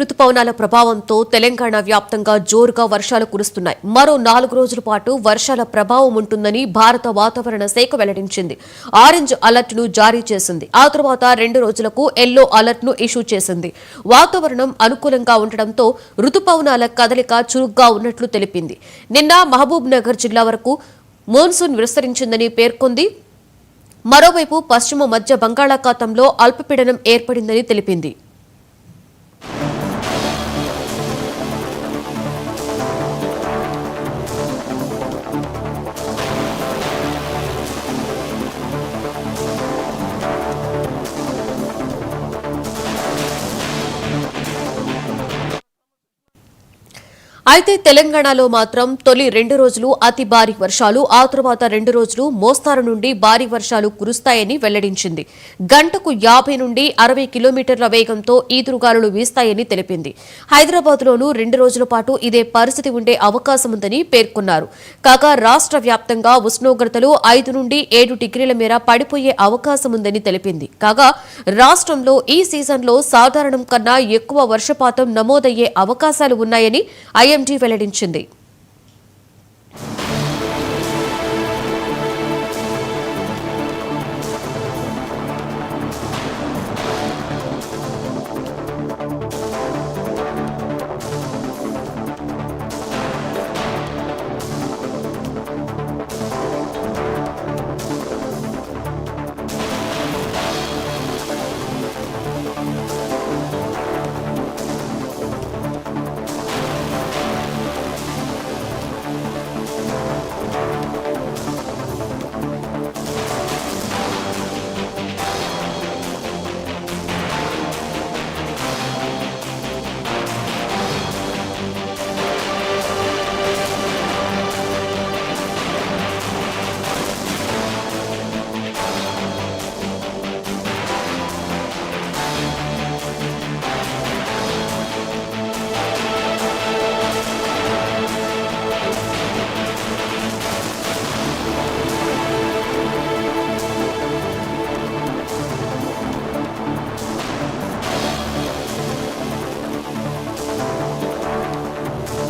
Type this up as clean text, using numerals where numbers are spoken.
రుతుపవనాల ప్రభావంతో తెలంగాణ వ్యాప్తంగా జోరుగా వర్షాలు కురుస్తున్నాయి. మరో 4 రోజుల పాటు వర్షాల ప్రభావం ఉంటుందని భారత వాతావరణ శాఖ వెల్లడించింది. ఆరెంజ్ అలర్ట్ ను జారీ చేసింది. ఆ తర్వాత 2 రోజులకు ఎల్లో అలర్ట్ ను ఇష్యూ చేసింది. వాతావరణం అనుకూలంగా ఉండడంతో రుతుపవనాల కదలిక చురుగ్గా ఉన్నట్లు తెలిపింది. నిన్న మహబూబ్ నగర్ జిల్లా వరకు మాన్సూన్ విస్తరించిందని పేర్కొంది. మరోవైపు పశ్చిమ మధ్య బంగాళాఖాతంలో అల్పపీడనం ఏర్పడిందని తెలిపింది. అయితే తెలంగాణలో మాత్రం తొలి 2 రోజులు అతి భారీ వర్షాలు, ఆ తర్వాత 2 రోజులు మోస్తారు నుండి భారీ వర్షాలు కురుస్తాయని వెల్లడించింది. గంటకు 50 నుండి 60 కిలోమీటర్ల వేగంతో ఈదురుగాలులు వీస్తాయని తెలిపింది. హైదరాబాద్లోనూ 2 రోజుల పాటు ఇదే పరిస్థితి ఉండే అవకాశం ఉందని పేర్కొన్నారు. కాగా రాష్ట్ర వ్యాప్తంగా ఉష్ణోగ్రతలు 5 నుండి 7 డిగ్రీల మేర పడిపోయే అవకాశం ఉందని తెలిపింది. కాగా రాష్ట్రంలో ఈ సీజన్లో సాధారణం కన్నా ఎక్కువ వర్షపాతం నమోదయ్యే అవకాశాలు ఉన్నాయని ఐఎండీ వెల్లడించింది.